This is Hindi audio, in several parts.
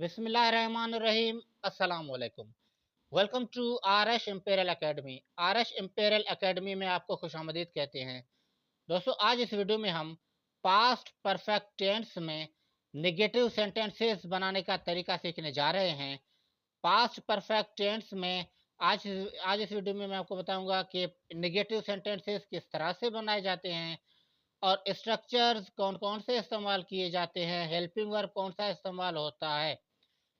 बिस्मिल्लाहिर्रहमानिर्रहीम। अस्सलाम वालेकुम। Welcome to RS Imperial Academy. RS Imperial Academy में आपको खुशामदीद कहते हैं। दोस्तों, आज इस वीडियो में हम पास्ट परफेक्ट टेंस में नेगेटिव सेंटेंसेस बनाने का तरीका सीखने जा रहे हैं। पास्ट परफेक्ट टेंस में आज आज इस वीडियो में मैं आपको बताऊंगा कि नेगेटिव सेंटेंसेस किस तरह से बनाए जाते हैं और स्ट्रक्चर्स कौन कौन से इस्तेमाल किए जाते हैं, हेल्पिंग वर्ब कौन सा इस्तेमाल होता है।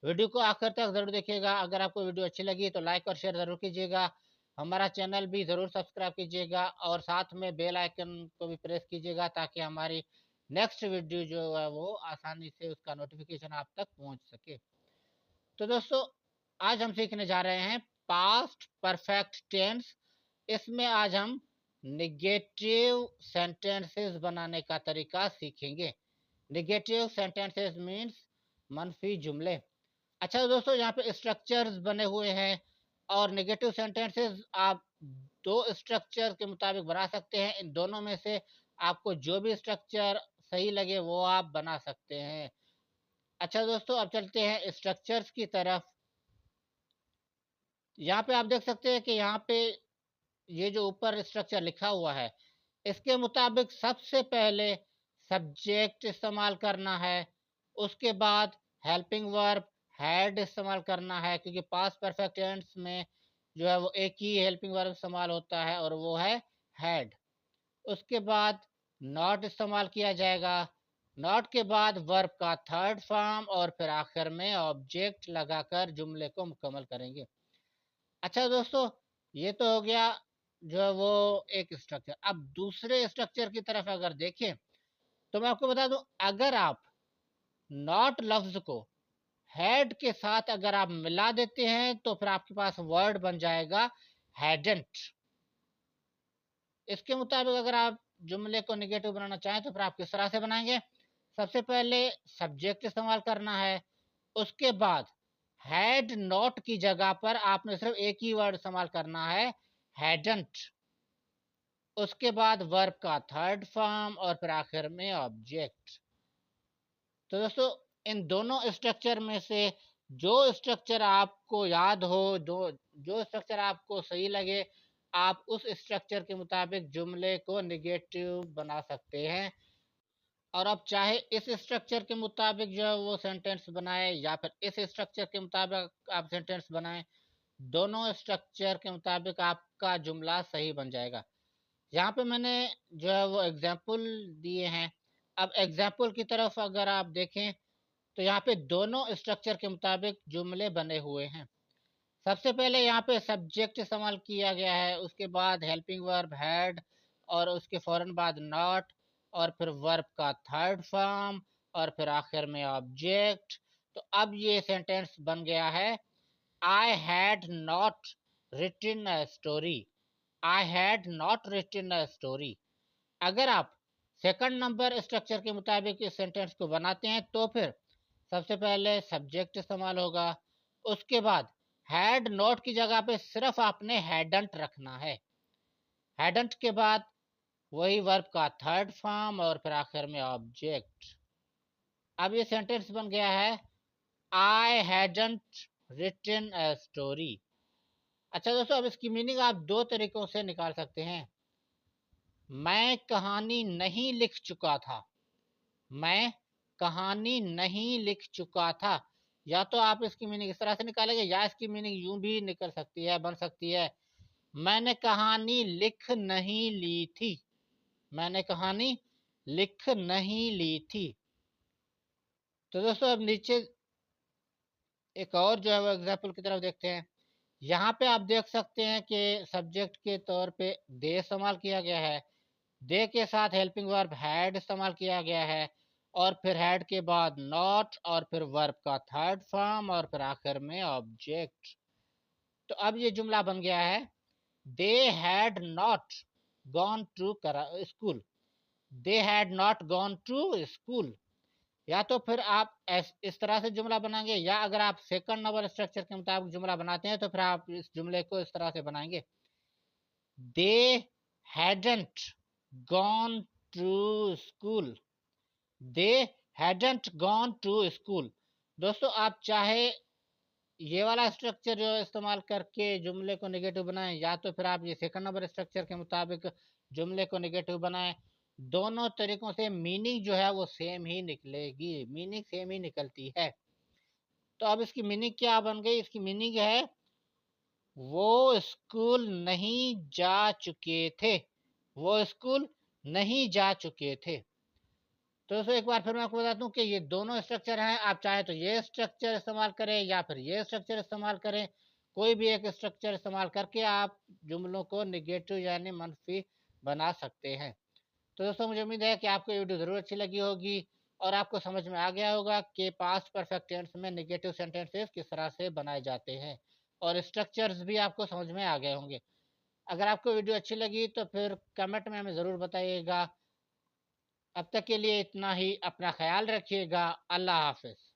वीडियो को आखिर तक ज़रूर देखिएगा। अगर आपको वीडियो अच्छी लगी तो लाइक और शेयर ज़रूर कीजिएगा। हमारा चैनल भी ज़रूर सब्सक्राइब कीजिएगा और साथ में बेल आइकन को भी प्रेस कीजिएगा ताकि हमारी नेक्स्ट वीडियो जो है वो आसानी से उसका नोटिफिकेशन आप तक पहुंच सके। तो दोस्तों, आज हम सीखने जा रहे हैं पास्ट परफेक्ट टेंस। इसमें आज हम निगेटिव सेंटेंसेस बनाने का तरीका सीखेंगे। निगेटिव सेंटेंसेस मीन्स मनफी जुमले। अच्छा दोस्तों, यहाँ पे स्ट्रक्चर्स बने हुए हैं और नेगेटिव सेंटेंसेस आप दो स्ट्रक्चर के मुताबिक बना सकते हैं। इन दोनों में से आपको जो भी स्ट्रक्चर सही लगे वो आप बना सकते हैं। अच्छा दोस्तों, अब चलते हैं स्ट्रक्चर्स की तरफ। यहाँ पे आप देख सकते हैं कि यहाँ पे ये जो ऊपर स्ट्रक्चर लिखा हुआ है, इसके मुताबिक सबसे पहले सब्जेक्ट इस्तेमाल करना है, उसके बाद हेल्पिंग वर्ब हैड इस्तेमाल करना है, क्योंकि पास्ट परफेक्ट टेंस में जो है वो एक ही हेल्पिंग वर्ब इस्तेमाल होता है और वो है हैड। उसके बाद नॉट इस्तेमाल किया जाएगा। नॉट के बाद वर्ब का थर्ड फॉर्म और फिर आखिर में ऑब्जेक्ट लगाकर जुमले को मुकम्मल करेंगे। अच्छा दोस्तों, ये तो हो गया जो है वो एक स्ट्रक्चर। अब दूसरे स्ट्रक्चर की तरफ अगर देखें तो मैं आपको बता दूं, अगर आप नॉट लफ्ज को हैड के साथ अगर आप मिला देते हैं तो फिर आपके पास वर्ड बन जाएगा हैडंट। इसके मुताबिक अगर आप जुमले को निगेटिव बनाना चाहें तो फिर आप किस तरह से बनाएंगे? सबसे पहले सब्जेक्ट इस्तेमाल करना है, उसके बाद हैड नॉट की जगह पर आपने सिर्फ एक ही वर्ड इस्तेमाल करना है, हैडंट। उसके बाद वर्ब का थर्ड फॉर्म और फिर आखिर में ऑब्जेक्ट। तो दोस्तों, इन दोनों स्ट्रक्चर में से जो स्ट्रक्चर आपको याद हो, जो स्ट्रक्चर आपको सही लगे, आप उस स्ट्रक्चर के मुताबिक जुमले को निगेटिव बना सकते हैं। और आप चाहे इस स्ट्रक्चर के मुताबिक जो है वो सेंटेंस बनाए या फिर इस स्ट्रक्चर के मुताबिक आप सेंटेंस बनाएं, दोनों स्ट्रक्चर के मुताबिक आपका जुमला सही बन जाएगा। यहाँ पे मैंने जो है वो एग्जाम्पल दिए हैं। अब एग्जाम्पल की तरफ अगर आप देखें तो यहाँ पे दोनों स्ट्रक्चर के मुताबिक जुमले बने हुए हैं। सबसे पहले यहाँ पे सब्जेक्ट इस्तेमाल किया गया है, उसके बाद हेल्पिंग वर्ब हैड और उसके फ़ौरन बाद नॉट और फिर वर्ब का थर्ड फॉर्म और फिर आखिर में ऑब्जेक्ट। तो अब ये सेंटेंस बन गया है, I had not written a story. I had not written a story. अगर आप सेकंड नंबर स्ट्रक्चर के मुताबिक इस सेंटेंस को बनाते हैं तो फिर सबसे पहले सब्जेक्ट इस्तेमाल होगा, उसके बाद हैड नॉट की जगह पे सिर्फ आपने हैडंट रखना है। हैडंट के बाद वही वर्ब का थर्ड फॉर्म और फिर आखिर में ऑब्जेक्ट। अब ये सेंटेंस बन गया है, I hadn't written a story. अच्छा दोस्तों, अब इसकी मीनिंग आप दो तरीकों से निकाल सकते हैं। मैं कहानी नहीं लिख चुका था। मैं कहानी नहीं लिख चुका था। या तो आप इसकी मीनिंग इस तरह से निकालेंगे या इसकी मीनिंग यूं भी निकल सकती है, बन सकती है, मैंने कहानी लिख नहीं ली थी। मैंने कहानी लिख नहीं ली थी। तो दोस्तों, अब नीचे एक और जो है वो एग्जाम्पल की तरफ देखते हैं। यहाँ पे आप देख सकते हैं कि सब्जेक्ट के तौर पे दे इस्तेमाल किया गया है, दे के साथ हेल्पिंग वर्ब हैड इस्तेमाल किया गया है और फिर हैड के बाद नॉट और फिर वर्ब का थर्ड फॉर्म और फिर आखिर में ऑब्जेक्ट। तो अब ये जुमला बन गया है, they had not gone to school. They had not gone to school. या तो फिर आप इस तरह से जुमला बनाएंगे या अगर आप सेकंड नंबर स्ट्रक्चर के मुताबिक जुमला बनाते हैं तो फिर आप इस जुमले को इस तरह से बनाएंगे, they hadn't gone to school. They hadn't gone to school. दोस्तों आप चाहे ये वाला स्ट्रक्चर जो इस्तेमाल करके जुमले को नेगेटिव बनाएं, या तो फिर आप ये सेकंड नंबर स्ट्रक्चर के मुताबिक जुमले को नेगेटिव बनाएं। दोनों तरीकों से मीनिंग जो है वो सेम ही निकलेगी, मीनिंग सेम ही निकलती है। तो अब इसकी मीनिंग क्या बन गई? इसकी मीनिंग है वो स्कूल नहीं जा चुके थे, वो स्कूल नहीं जा चुके थे। तो दोस्तों एक बार फिर मैं आपको बता दूं कि ये दोनों स्ट्रक्चर हैं, आप चाहे तो ये स्ट्रक्चर इस्तेमाल करें या फिर ये स्ट्रक्चर इस्तेमाल करें। कोई भी एक स्ट्रक्चर इस्तेमाल करके आप जुमलों को नेगेटिव यानी मनफी बना सकते हैं। तो दोस्तों मुझे उम्मीद है कि आपको ये वीडियो ज़रूर अच्छी लगी होगी और आपको समझ में आ गया होगा कि पास्ट परफेक्ट टेंस में नेगेटिव सेंटेंसेस किस तरह से बनाए जाते हैं, और स्ट्रक्चर्स भी आपको समझ में आ गए होंगे। अगर आपको वीडियो अच्छी लगी तो फिर कमेंट में हमें ज़रूर बताइएगा। अब तक के लिए इतना ही, अपना ख्याल रखिएगा। अल्लाह हाफ़िज़।